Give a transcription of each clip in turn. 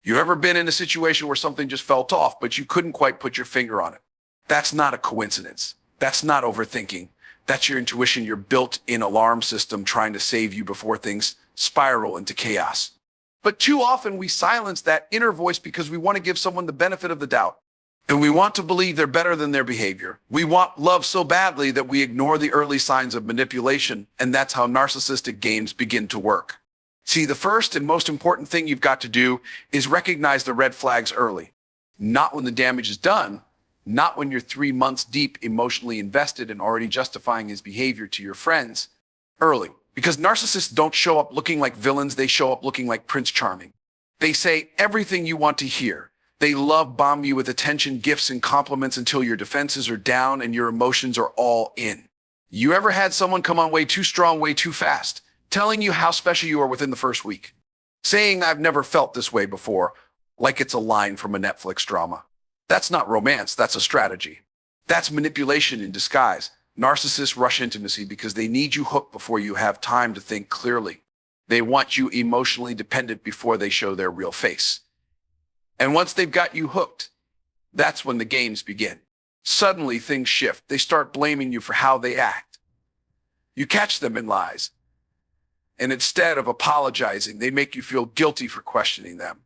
You ever been in a situation where something just felt off, but you couldn't quite put your finger on it? That's not a coincidence. That's not overthinking. That's your intuition, your built-in alarm system trying to save you before things spiral into chaos. But too often we silence that inner voice because we want to give someone the benefit of the doubt. And we want to believe they're better than their behavior. We want love so badly that we ignore the early signs of manipulation, and that's how narcissistic games begin to work. See, the first and most important thing you've got to do is recognize the red flags early. Not when the damage is done, not when you're 3 months deep emotionally invested and already justifying his behavior to your friends. Early. Because narcissists don't show up looking like villains, they show up looking like Prince Charming. They say everything you want to hear. They love bomb you with attention, gifts, and compliments until your defenses are down and your emotions are all in. You ever had someone come on way too strong, way too fast, telling you how special you are within the first week? Saying, "I've never felt this way before," like it's a line from a Netflix drama. That's not romance, that's a strategy. That's manipulation in disguise. Narcissists rush intimacy because they need you hooked before you have time to think clearly. They want you emotionally dependent before they show their real face. And once they've got you hooked, that's when the games begin. Suddenly things shift. They start blaming you for how they act. You catch them in lies. And instead of apologizing, they make you feel guilty for questioning them.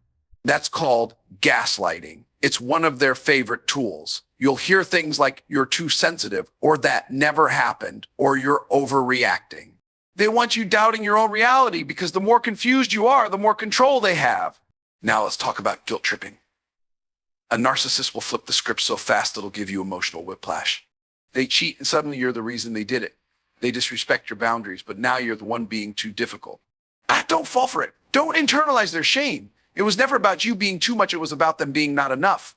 That's called gaslighting. It's one of their favorite tools. You'll hear things like, "You're too sensitive," or "That never happened," or "You're overreacting." They want you doubting your own reality because the more confused you are, the more control they have. Now let's talk about guilt tripping. A narcissist will flip the script so fast it'll give you emotional whiplash. They cheat and suddenly you're the reason they did it. They disrespect your boundaries, but now you're the one being too difficult. Don't fall for it. Don't internalize their shame. It was never about you being too much. It was about them being not enough.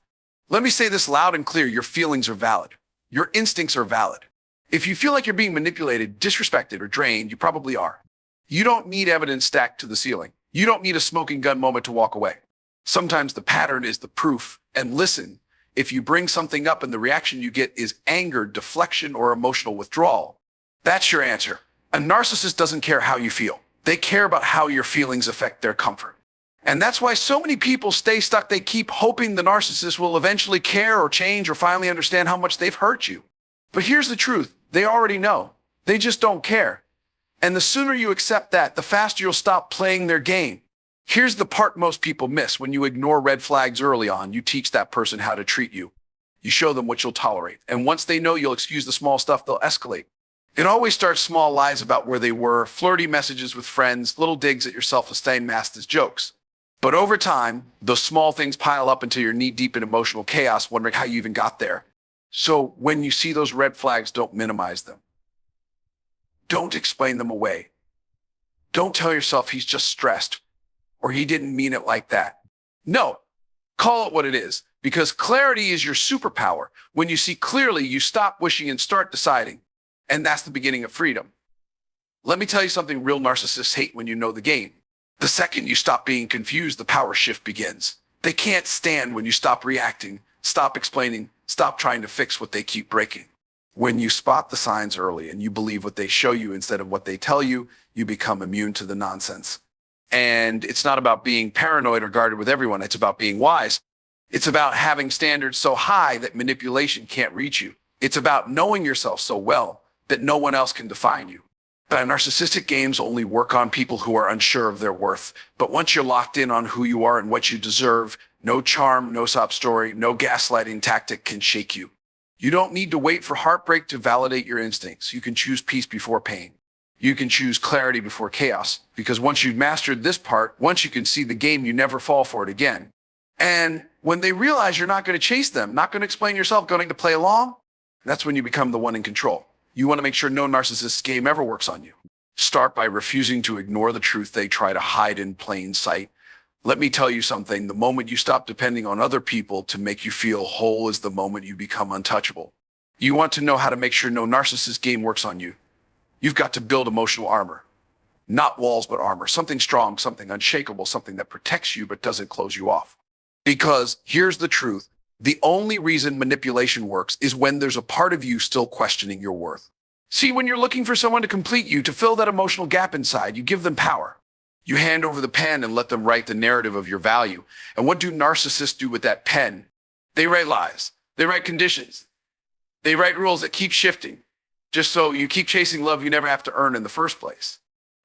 Let me say this loud and clear. Your feelings are valid. Your instincts are valid. If you feel like you're being manipulated, disrespected, or drained, you probably are. You don't need evidence stacked to the ceiling. You don't need a smoking gun moment to walk away. Sometimes the pattern is the proof. And listen, if you bring something up and the reaction you get is anger, deflection, or emotional withdrawal, that's your answer. A narcissist doesn't care how you feel. They care about how your feelings affect their comfort. And that's why so many people stay stuck. They keep hoping the narcissist will eventually care or change or finally understand how much they've hurt you. But here's the truth. They already know. They just don't care. And the sooner you accept that, the faster you'll stop playing their game. Here's the part most people miss. When you ignore red flags early on, you teach that person how to treat you. You show them what you'll tolerate. And once they know you'll excuse the small stuff, they'll escalate. It always starts small, lies about where they were, flirty messages with friends, little digs at your self-esteem masked as jokes. But over time, those small things pile up until you're knee-deep in emotional chaos, wondering how you even got there. So when you see those red flags, don't minimize them. Don't explain them away. Don't tell yourself he's just stressed or he didn't mean it like that. No, call it what it is, because clarity is your superpower. When you see clearly, you stop wishing and start deciding. And that's the beginning of freedom. Let me tell you something real narcissists hate: when you know the game. The second you stop being confused, the power shift begins. They can't stand when you stop reacting, stop explaining, stop trying to fix what they keep breaking. When you spot the signs early and you believe what they show you instead of what they tell you, you become immune to the nonsense. And it's not about being paranoid or guarded with everyone. It's about being wise. It's about having standards so high that manipulation can't reach you. It's about knowing yourself so well that no one else can define you. But narcissistic games only work on people who are unsure of their worth. But once you're locked in on who you are and what you deserve, no charm, no sob story, no gaslighting tactic can shake you. You don't need to wait for heartbreak to validate your instincts. You can choose peace before pain. You can choose clarity before chaos. Because once you've mastered this part, once you can see the game, you never fall for it again. And when they realize you're not going to chase them, not going to explain yourself, going to play along, that's when you become the one in control. You want to make sure no narcissist's game ever works on you. Start by refusing to ignore the truth they try to hide in plain sight. Let me tell you something. The moment you stop depending on other people to make you feel whole is the moment you become untouchable. You want to know how to make sure no narcissist game works on you. You've got to build emotional armor. Not walls, but armor. Something strong, something unshakable, something that protects you but doesn't close you off. Because here's the truth. The only reason manipulation works is when there's a part of you still questioning your worth. See, when you're looking for someone to complete you, to fill that emotional gap inside, you give them power. You hand over the pen and let them write the narrative of your value. And what do narcissists do with that pen? They write lies. They write conditions. They write rules that keep shifting, just so you keep chasing love you never have to earn in the first place.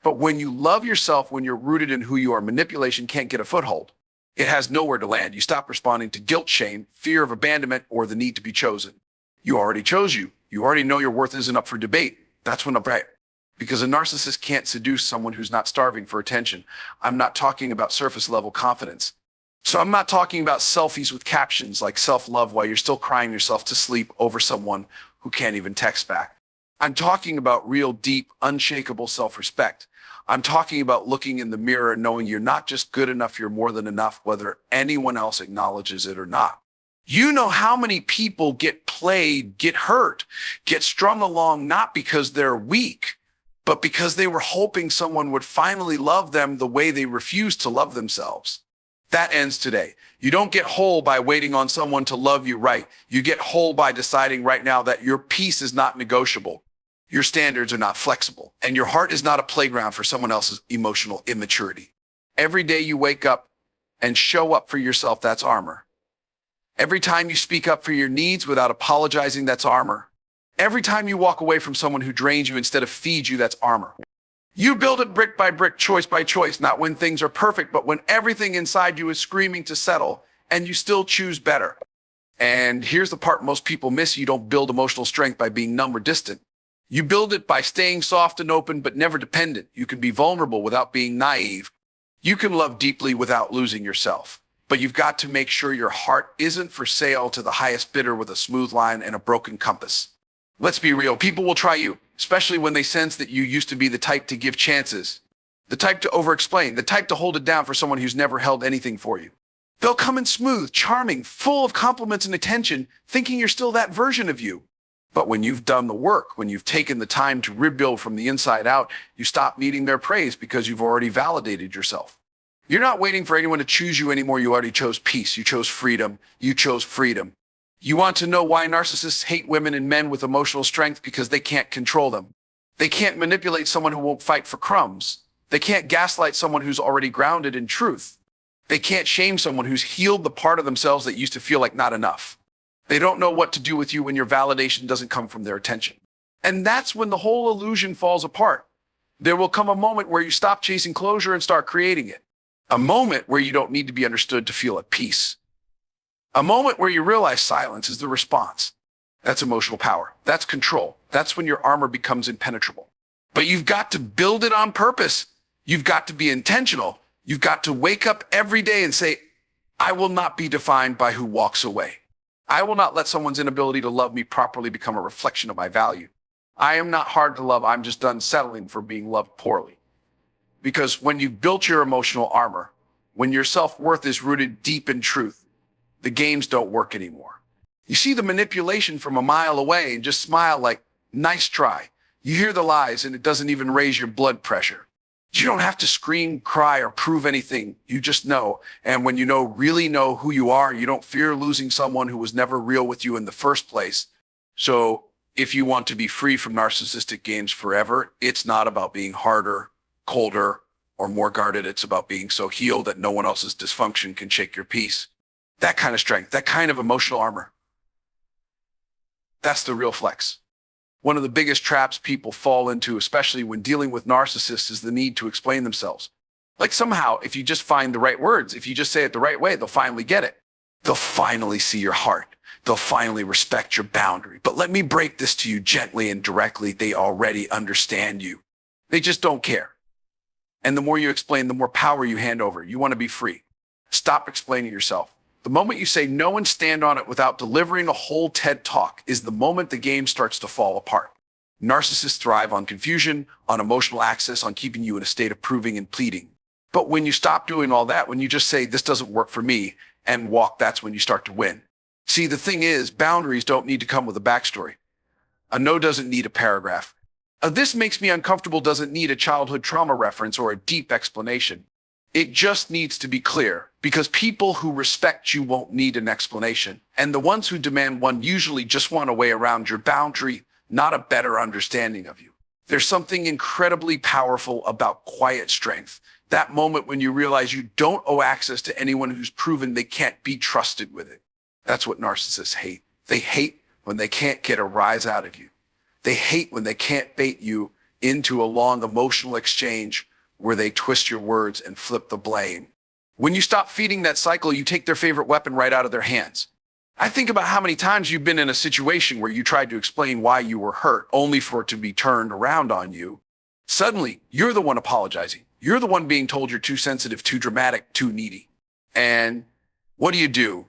But when you love yourself, when you're rooted in who you are, manipulation can't get a foothold. It has nowhere to land. You stop responding to guilt, shame, fear of abandonment, or the need to be chosen. You already chose you. You already know your worth isn't up for debate. That's when I'm right. Because a narcissist can't seduce someone who's not starving for attention. I'm not talking about surface level confidence. So I'm not talking about selfies with captions like self-love while you're still crying yourself to sleep over someone who can't even text back. I'm talking about real, deep, unshakable self-respect. I'm talking about looking in the mirror and knowing you're not just good enough, you're more than enough, whether anyone else acknowledges it or not. You know how many people get played, get hurt, get strung along, not because they're weak, but because they were hoping someone would finally love them the way they refused to love themselves. That ends today. You don't get whole by waiting on someone to love you right. You get whole by deciding right now that your peace is not negotiable. Your standards are not flexible, and your heart is not a playground for someone else's emotional immaturity. Every day you wake up and show up for yourself, that's armor. Every time you speak up for your needs without apologizing, that's armor. Every time you walk away from someone who drains you instead of feeds you, that's armor. You build it brick by brick, choice by choice, not when things are perfect, but when everything inside you is screaming to settle and you still choose better. And here's the part most people miss. You don't build emotional strength by being numb or distant. You build it by staying soft and open, but never dependent. You can be vulnerable without being naive. You can love deeply without losing yourself. But you've got to make sure your heart isn't for sale to the highest bidder with a smooth line and a broken compass. Let's be real. People will try you, especially when they sense that you used to be the type to give chances, the type to over-explain, the type to hold it down for someone who's never held anything for you. They'll come in smooth, charming, full of compliments and attention, thinking you're still that version of you. But when you've done the work, when you've taken the time to rebuild from the inside out, you stop needing their praise because you've already validated yourself. You're not waiting for anyone to choose you anymore. You already chose peace. You chose freedom. You chose freedom. You want to know why narcissists hate women and men with emotional strength? Because they can't control them. They can't manipulate someone who won't fight for crumbs. They can't gaslight someone who's already grounded in truth. They can't shame someone who's healed the part of themselves that used to feel like not enough. They don't know what to do with you when your validation doesn't come from their attention. And that's when the whole illusion falls apart. There will come a moment where you stop chasing closure and start creating it. A moment where you don't need to be understood to feel at peace. A moment where you realize silence is the response. That's emotional power. That's control. That's when your armor becomes impenetrable. But you've got to build it on purpose. You've got to be intentional. You've got to wake up every day and say, I will not be defined by who walks away. I will not let someone's inability to love me properly become a reflection of my value. I am not hard to love. I'm just done settling for being loved poorly. Because when you've built your emotional armor, when your self-worth is rooted deep in truth, the games don't work anymore. You see the manipulation from a mile away and just smile like, nice try. You hear the lies and it doesn't even raise your blood pressure. You don't have to scream, cry, or prove anything. You just know. And when you really know who you are, you don't fear losing someone who was never real with you in the first place. So if you want to be free from narcissistic games forever, it's not about being harder, colder, or more guarded. It's about being so healed that no one else's dysfunction can shake your peace. That kind of strength, that kind of emotional armor. That's the real flex. One of the biggest traps people fall into, especially when dealing with narcissists, is the need to explain themselves. Like somehow, if you just find the right words, if you just say it the right way, they'll finally get it. They'll finally see your heart. They'll finally respect your boundary. But let me break this to you gently and directly. They already understand you. They just don't care. And the more you explain, the more power you hand over. You want to be free. Stop explaining yourself. The moment you say no and stand on it without delivering a whole TED talk is the moment the game starts to fall apart. Narcissists thrive on confusion, on emotional access, on keeping you in a state of proving and pleading. But when you stop doing all that, when you just say, this doesn't work for me, and walk, that's when you start to win. See, the thing is, boundaries don't need to come with a backstory. A no doesn't need a paragraph. This makes me uncomfortable doesn't need a childhood trauma reference or a deep explanation. It just needs to be clear, because people who respect you won't need an explanation. And the ones who demand one usually just want a way around your boundary, not a better understanding of you. There's something incredibly powerful about quiet strength. That moment when you realize you don't owe access to anyone who's proven they can't be trusted with it. That's what narcissists hate. They hate when they can't get a rise out of you. They hate when they can't bait you into a long emotional exchange where they twist your words and flip the blame. When you stop feeding that cycle, you take their favorite weapon right out of their hands. I think about how many times you've been in a situation where you tried to explain why you were hurt, only for it to be turned around on you. Suddenly, you're the one apologizing. You're the one being told you're too sensitive, too dramatic, too needy. And what do?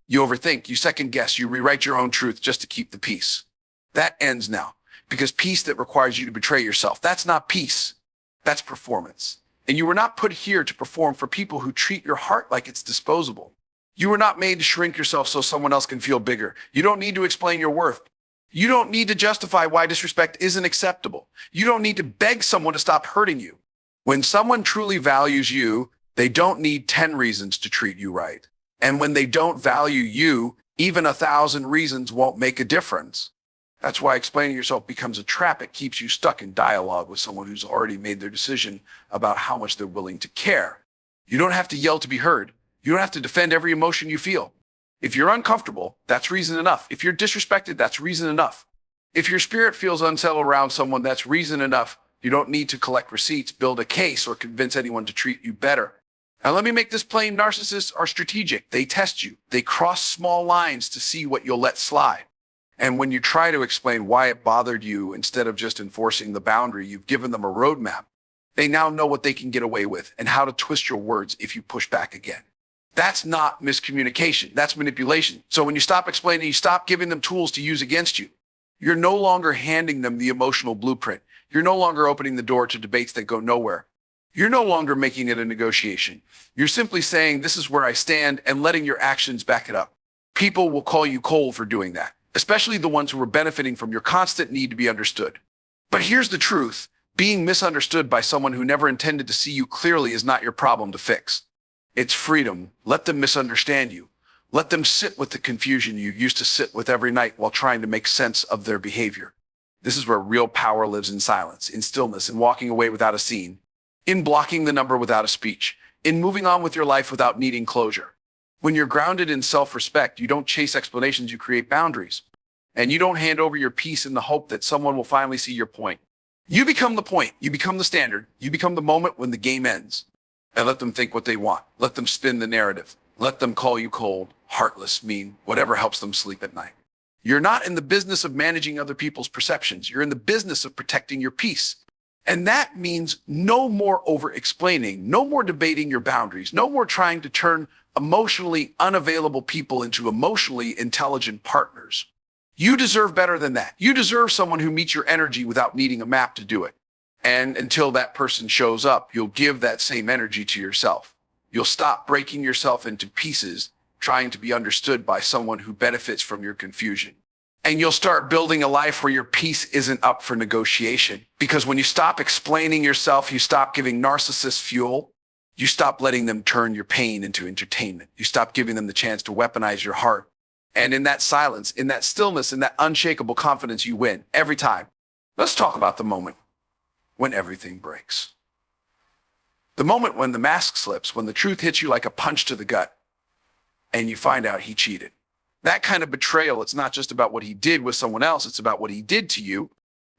You overthink, you second guess, you rewrite your own truth just to keep the peace. That ends now, because peace that requires you to betray yourself, that's not peace. That's performance. And you were not put here to perform for people who treat your heart like it's disposable. You were not made to shrink yourself so someone else can feel bigger. You don't need to explain your worth. You don't need to justify why disrespect isn't acceptable. You don't need to beg someone to stop hurting you. When someone truly values you, they don't need 10 reasons to treat you right. And when they don't value you, even 1,000 reasons won't make a difference. That's why explaining yourself becomes a trap. It keeps you stuck in dialogue with someone who's already made their decision about how much they're willing to care. You don't have to yell to be heard. You don't have to defend every emotion you feel. If you're uncomfortable, that's reason enough. If you're disrespected, that's reason enough. If your spirit feels unsettled around someone, that's reason enough. You don't need to collect receipts, build a case, or convince anyone to treat you better. Now, let me make this plain. Narcissists are strategic. They test you. They cross small lines to see what you'll let slide. And when you try to explain why it bothered you, instead of just enforcing the boundary, you've given them a roadmap. They now know what they can get away with and how to twist your words if you push back again. That's not miscommunication. That's manipulation. So when you stop explaining, you stop giving them tools to use against you. You're no longer handing them the emotional blueprint. You're no longer opening the door to debates that go nowhere. You're no longer making it a negotiation. You're simply saying, this is where I stand, and letting your actions back it up. People will call you cold for doing that, especially the ones who are benefiting from your constant need to be understood. But here's the truth. Being misunderstood by someone who never intended to see you clearly is not your problem to fix. It's freedom. Let them misunderstand you. Let them sit with the confusion you used to sit with every night while trying to make sense of their behavior. This is where real power lives: in silence, in stillness, in walking away without a scene, in blocking the number without a speech, in moving on with your life without needing closure. When you're grounded in self-respect, you don't chase explanations, you create boundaries. And you don't hand over your peace in the hope that someone will finally see your point. You become the point. You become the standard. You become the moment when the game ends. And let them think what they want. Let them spin the narrative. Let them call you cold, heartless, mean, whatever helps them sleep at night. You're not in the business of managing other people's perceptions. You're in the business of protecting your peace. And that means no more over-explaining, no more debating your boundaries, no more trying to turn emotionally unavailable people into emotionally intelligent partners. You deserve better than that. You deserve someone who meets your energy without needing a map to do it. And until that person shows up, you'll give that same energy to yourself. You'll stop breaking yourself into pieces, trying to be understood by someone who benefits from your confusion. And you'll start building a life where your peace isn't up for negotiation. Because when you stop explaining yourself, you stop giving narcissists fuel. You stop letting them turn your pain into entertainment. You stop giving them the chance to weaponize your heart. And in that silence, in that stillness, in that unshakable confidence, you win every time. Let's talk about the moment when everything breaks. The moment when the mask slips, when the truth hits you like a punch to the gut, and you find out he cheated. That kind of betrayal, it's not just about what he did with someone else, it's about what he did to you.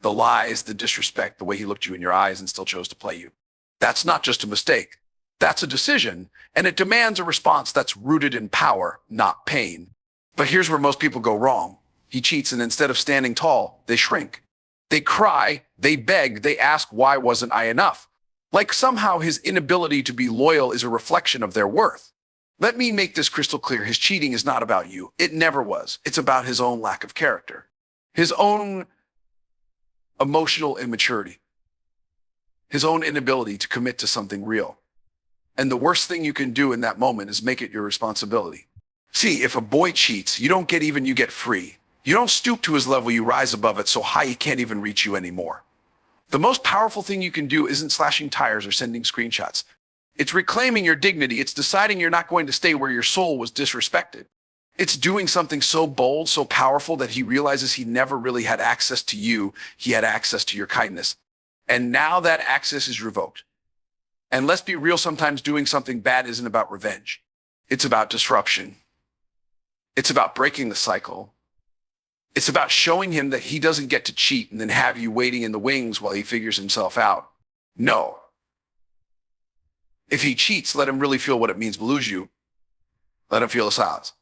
The lies, the disrespect, the way he looked you in your eyes and still chose to play you. That's not just a mistake. That's a decision, and it demands a response that's rooted in power, not pain. But here's where most people go wrong. He cheats, and instead of standing tall, they shrink. They cry, they beg, they ask, why wasn't I enough? Like somehow his inability to be loyal is a reflection of their worth. Let me make this crystal clear. His cheating is not about you. It never was. It's about his own lack of character, his own emotional immaturity, his own inability to commit to something real. And the worst thing you can do in that moment is make it your responsibility. See, if a boy cheats, you don't get even, you get free. You don't stoop to his level, you rise above it so high he can't even reach you anymore. The most powerful thing you can do isn't slashing tires or sending screenshots. It's reclaiming your dignity. It's deciding you're not going to stay where your soul was disrespected. It's doing something so bold, so powerful that he realizes he never really had access to you. He had access to your kindness. And now that access is revoked. And let's be real, sometimes doing something bad isn't about revenge. It's about disruption. It's about breaking the cycle. It's about showing him that he doesn't get to cheat and then have you waiting in the wings while he figures himself out. No. If he cheats, let him really feel what it means to lose you. Let him feel the silence.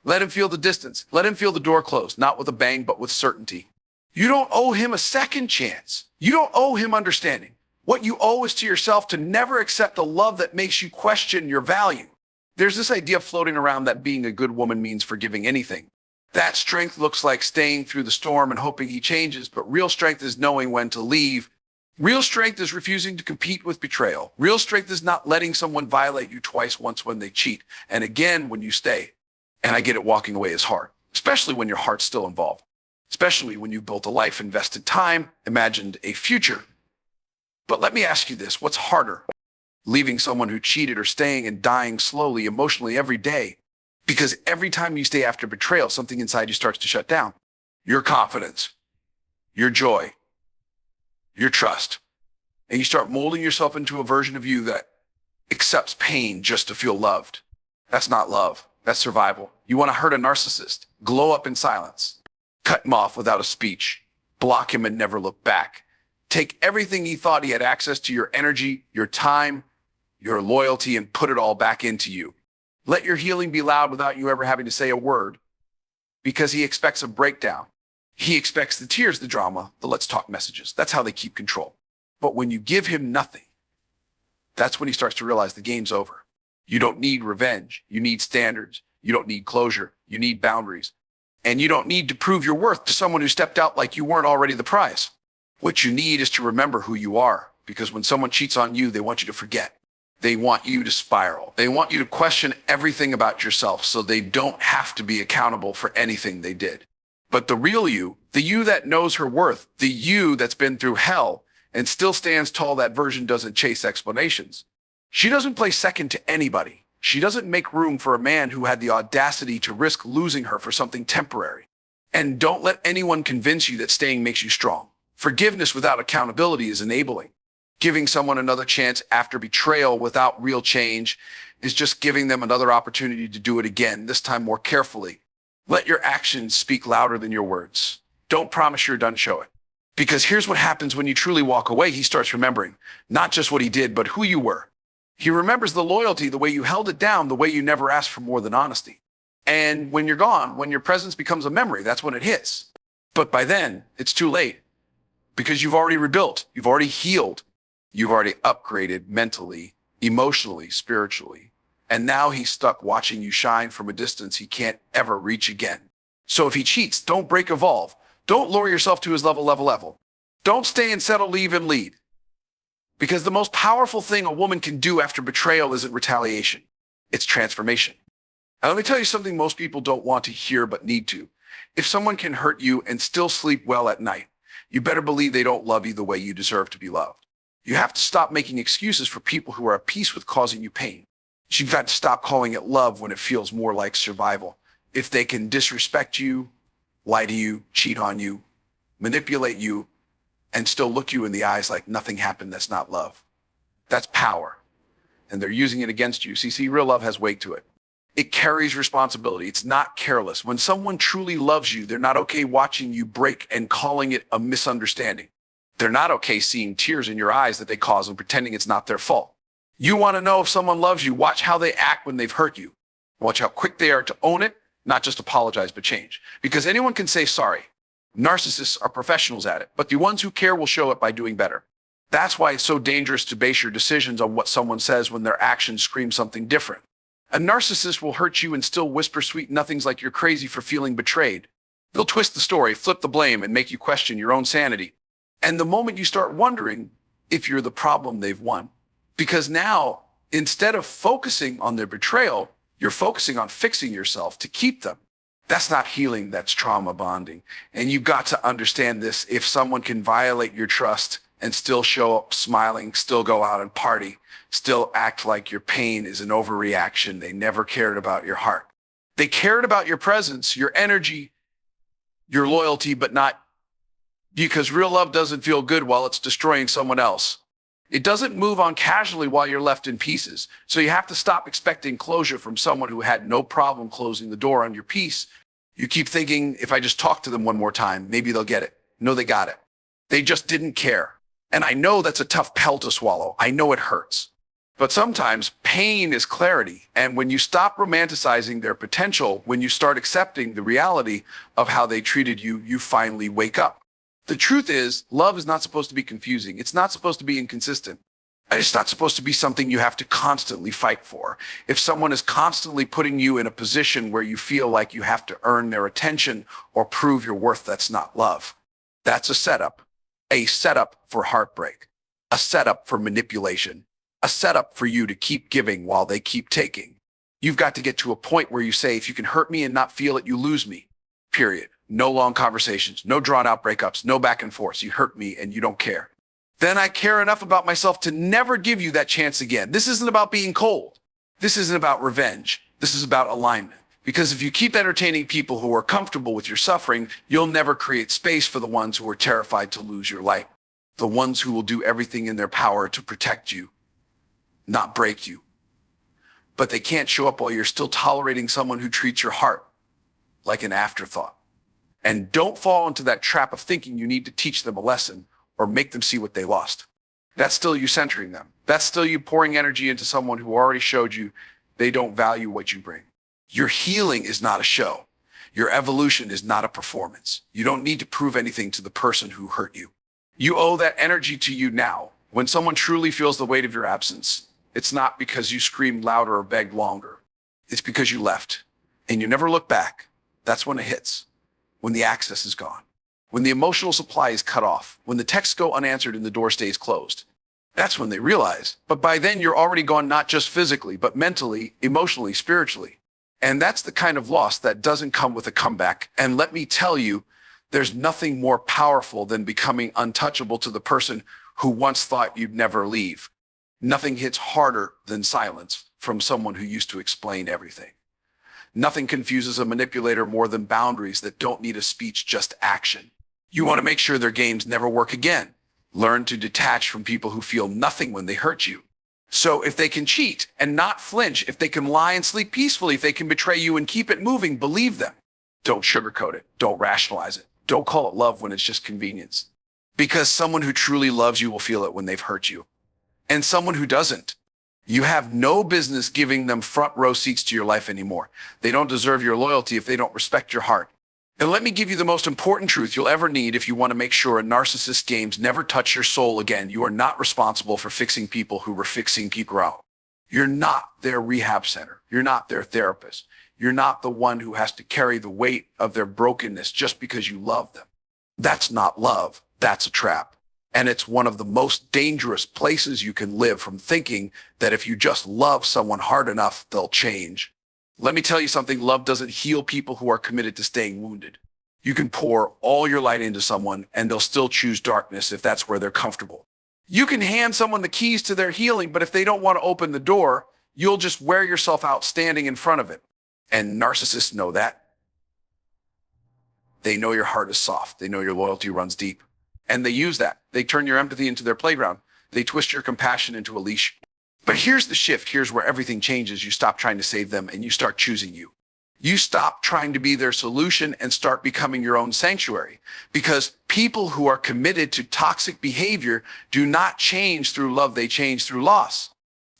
Let him feel the distance. Let him feel the door closed, not with a bang, but with certainty. You don't owe him a second chance. You don't owe him understanding. What you owe is to yourself to never accept the love that makes you question your value. There's this idea floating around that being a good woman means forgiving anything. That strength looks like staying through the storm and hoping he changes, but real strength is knowing when to leave. Real strength is refusing to compete with betrayal. Real strength is not letting someone violate you twice, once when they cheat, and again when you stay. And I get it, walking away is hard, especially when your heart's still involved, especially when you've built a life, invested time, imagined a future. But let me ask you this, what's harder? Leaving someone who cheated or staying and dying slowly, emotionally every day? Because every time you stay after betrayal, something inside you starts to shut down. Your confidence, your joy, your trust. And you start molding yourself into a version of you that accepts pain just to feel loved. That's not love. That's survival. You want to hurt a narcissist, glow up in silence, cut him off without a speech, block him and never look back. Take everything he thought he had access to, your energy, your time, your loyalty, and put it all back into you. Let your healing be loud without you ever having to say a word, because he expects a breakdown. He expects the tears, the drama, the let's talk messages. That's how they keep control. But when you give him nothing, that's when he starts to realize the game's over. You don't need revenge. You need standards. You don't need closure. You need boundaries. And you don't need to prove your worth to someone who stepped out like you weren't already the prize. What you need is to remember who you are, because when someone cheats on you, they want you to forget. They want you to spiral. They want you to question everything about yourself so they don't have to be accountable for anything they did. But the real you, the you that knows her worth, the you that's been through hell and still stands tall, that version doesn't chase explanations. She doesn't play second to anybody. She doesn't make room for a man who had the audacity to risk losing her for something temporary. And don't let anyone convince you that staying makes you strong. Forgiveness without accountability is enabling. Giving someone another chance after betrayal without real change is just giving them another opportunity to do it again, this time more carefully. Let your actions speak louder than your words. Don't promise you're done, show it. Because here's what happens when you truly walk away. He starts remembering not just what he did, but who you were. He remembers the loyalty, the way you held it down, the way you never asked for more than honesty. And when you're gone, when your presence becomes a memory, that's when it hits. But by then, it's too late, because you've already rebuilt, you've already healed, you've already upgraded mentally, emotionally, spiritually. And now he's stuck watching you shine from a distance he can't ever reach again. So if he cheats, don't break, evolve. Don't lower yourself to his level. Don't stay and settle, leave and lead. Because the most powerful thing a woman can do after betrayal isn't retaliation. It's transformation. And let me tell you something most people don't want to hear but need to. If someone can hurt you and still sleep well at night, you better believe they don't love you the way you deserve to be loved. You have to stop making excuses for people who are at peace with causing you pain. You've got to stop calling it love when it feels more like survival. If they can disrespect you, lie to you, cheat on you, manipulate you, and still look you in the eyes like nothing happened, that's not love. That's power. And they're using it against you. See, real love has weight to it. It carries responsibility. It's not careless. When someone truly loves you, they're not okay watching you break and calling it a misunderstanding. They're not okay seeing tears in your eyes that they cause and pretending it's not their fault. You want to know if someone loves you, watch how they act when they've hurt you. Watch how quick they are to own it, not just apologize, but change. Because anyone can say sorry. Narcissists are professionals at it, but the ones who care will show it by doing better. That's why it's so dangerous to base your decisions on what someone says when their actions scream something different. A narcissist will hurt you and still whisper sweet nothings like you're crazy for feeling betrayed. They'll twist the story, flip the blame, and make you question your own sanity. And the moment you start wondering if you're the problem, they've won. Because now, instead of focusing on their betrayal, you're focusing on fixing yourself to keep them. That's not healing, that's trauma bonding. And you've got to understand this. If someone can violate your trust and still show up smiling, still go out and party, still act like your pain is an overreaction, they never cared about your heart. They cared about your presence, your energy, your loyalty, but not because real love doesn't feel good while it's destroying someone else. It doesn't move on casually while you're left in pieces. So you have to stop expecting closure from someone who had no problem closing the door on your peace. You keep thinking, if I just talk to them one more time, maybe they'll get it. No, they got it. They just didn't care. And I know that's a tough pill to swallow. I know it hurts. But sometimes pain is clarity. And when you stop romanticizing their potential, when you start accepting the reality of how they treated you, you finally wake up. The truth is, love is not supposed to be confusing. It's not supposed to be inconsistent. It's not supposed to be something you have to constantly fight for. If someone is constantly putting you in a position where you feel like you have to earn their attention or prove your worth, that's not love. That's a setup for heartbreak, a setup for manipulation, a setup for you to keep giving while they keep taking. You've got to get to a point where you say, if you can hurt me and not feel it, you lose me, period. No long conversations, no drawn out breakups, no back and forth. You hurt me and you don't care. Then I care enough about myself to never give you that chance again. This isn't about being cold. This isn't about revenge. This is about alignment. Because if you keep entertaining people who are comfortable with your suffering, you'll never create space for the ones who are terrified to lose your light. The ones who will do everything in their power to protect you, not break you. But they can't show up while you're still tolerating someone who treats your heart like an afterthought. And don't fall into that trap of thinking you need to teach them a lesson or make them see what they lost. That's still you centering them. That's still you pouring energy into someone who already showed you they don't value what you bring. Your healing is not a show. Your evolution is not a performance. You don't need to prove anything to the person who hurt you. You owe that energy to you now. When someone truly feels the weight of your absence, it's not because you screamed louder or begged longer. It's because you left and you never look back. That's when it hits. When the access is gone, when the emotional supply is cut off, when the texts go unanswered and the door stays closed. That's when they realize. But by then you're already gone, not just physically, but mentally, emotionally, spiritually. And that's the kind of loss that doesn't come with a comeback. And let me tell you, there's nothing more powerful than becoming untouchable to the person who once thought you'd never leave. Nothing hits harder than silence from someone who used to explain everything. Nothing confuses a manipulator more than boundaries that don't need a speech, just action. You want to make sure their games never work again. Learn to detach from people who feel nothing when they hurt you. So if they can cheat and not flinch, if they can lie and sleep peacefully, if they can betray you and keep it moving, believe them. Don't sugarcoat it. Don't rationalize it. Don't call it love when it's just convenience. Because someone who truly loves you will feel it when they've hurt you. And someone who doesn't, you have no business giving them front row seats to your life anymore. They don't deserve your loyalty if they don't respect your heart. And let me give you the most important truth you'll ever need if you want to make sure a narcissist games never touch your soul again. You are not responsible for fixing people who were fixing people out. You're not their rehab center. You're not their therapist. You're not the one who has to carry the weight of their brokenness just because you love them. That's not love. That's a trap. And it's one of the most dangerous places you can live, from thinking that if you just love someone hard enough, they'll change. Let me tell you something. Love doesn't heal people who are committed to staying wounded. You can pour all your light into someone and they'll still choose darkness if that's where they're comfortable. You can hand someone the keys to their healing, but if they don't want to open the door, you'll just wear yourself out standing in front of it. And narcissists know that. They know your heart is soft. They know your loyalty runs deep. And they use that. They turn your empathy into their playground. They twist your compassion into a leash. But here's the shift. Here's where everything changes. You stop trying to save them and you start choosing you. You stop trying to be their solution and start becoming your own sanctuary. Because people who are committed to toxic behavior do not change through love. They change through loss.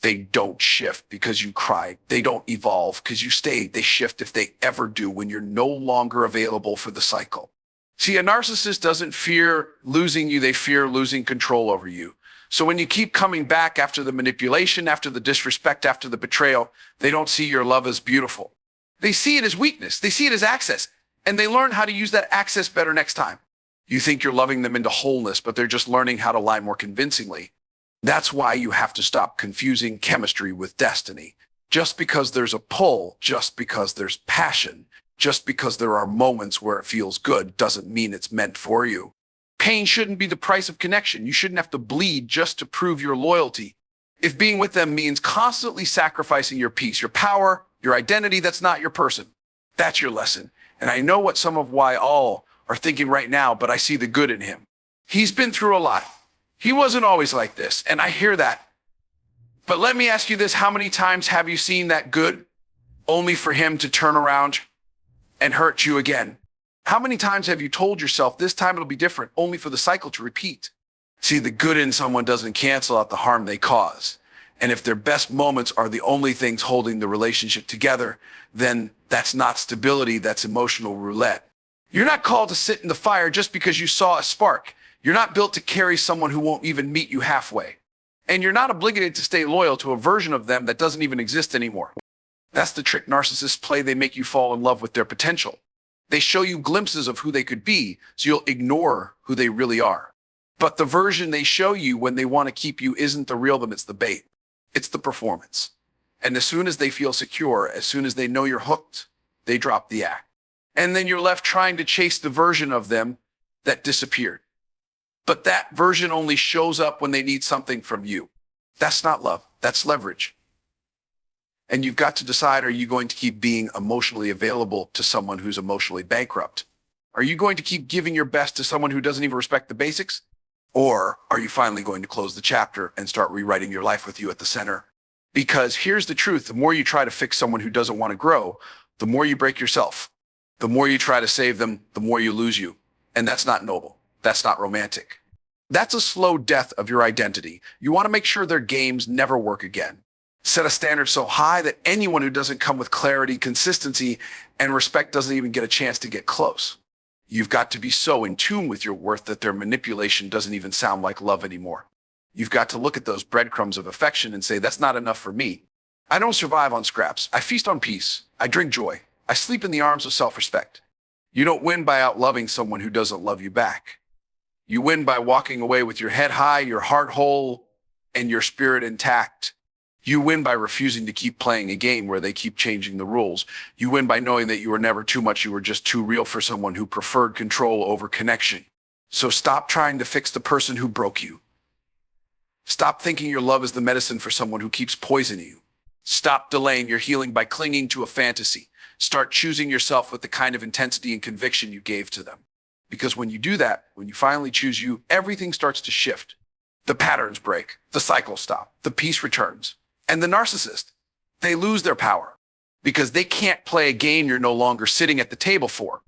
They don't shift because you cried. They don't evolve because you stayed. They shift if they ever do, when you're no longer available for the cycle. See, a narcissist doesn't fear losing you. They fear losing control over you. So when you keep coming back after the manipulation, after the disrespect, after the betrayal, they don't see your love as beautiful. They see it as weakness. They see it as access. And they learn how to use that access better next time. You think you're loving them into wholeness, but they're just learning how to lie more convincingly. That's why you have to stop confusing chemistry with destiny. Just because there's a pull, just because there's passion, just because there are moments where it feels good doesn't mean it's meant for you. Pain shouldn't be the price of connection. You shouldn't have to bleed just to prove your loyalty. If being with them means constantly sacrificing your peace, your power, your identity, that's not your person. That's your lesson. And I know what some of why all are thinking right now, but I see the good in him. He's been through a lot. He wasn't always like this, and I hear that. But let me ask you this, how many times have you seen that good only for him to turn around and hurt you again? How many times have you told yourself this time it'll be different, only for the cycle to repeat? See, the good in someone doesn't cancel out the harm they cause. And if their best moments are the only things holding the relationship together, then that's not stability, that's emotional roulette. You're not called to sit in the fire just because you saw a spark. You're not built to carry someone who won't even meet you halfway. And you're not obligated to stay loyal to a version of them that doesn't even exist anymore. That's the trick narcissists play. They make you fall in love with their potential. They show you glimpses of who they could be, so you'll ignore who they really are. But the version they show you when they want to keep you isn't the real them, it's the bait. It's the performance. And as soon as they feel secure, as soon as they know you're hooked, they drop the act. And then you're left trying to chase the version of them that disappeared. But that version only shows up when they need something from you. That's not love, that's leverage. And you've got to decide, are you going to keep being emotionally available to someone who's emotionally bankrupt? Are you going to keep giving your best to someone who doesn't even respect the basics? Or are you finally going to close the chapter and start rewriting your life with you at the center? Because here's the truth, the more you try to fix someone who doesn't want to grow, the more you break yourself. The more you try to save them, the more you lose you. And that's not noble. That's not romantic. That's a slow death of your identity. You want to make sure their games never work again. Set a standard so high that anyone who doesn't come with clarity, consistency, and respect doesn't even get a chance to get close. You've got to be so in tune with your worth that their manipulation doesn't even sound like love anymore. You've got to look at those breadcrumbs of affection and say, that's not enough for me. I don't survive on scraps. I feast on peace. I drink joy. I sleep in the arms of self-respect. You don't win by outloving someone who doesn't love you back. You win by walking away with your head high, your heart whole, and your spirit intact. You win by refusing to keep playing a game where they keep changing the rules. You win by knowing that you were never too much, you were just too real for someone who preferred control over connection. So stop trying to fix the person who broke you. Stop thinking your love is the medicine for someone who keeps poisoning you. Stop delaying your healing by clinging to a fantasy. Start choosing yourself with the kind of intensity and conviction you gave to them. Because when you do that, when you finally choose you, everything starts to shift. The patterns break, the cycles stop, the peace returns. And the narcissist, they lose their power because they can't play a game you're no longer sitting at the table for.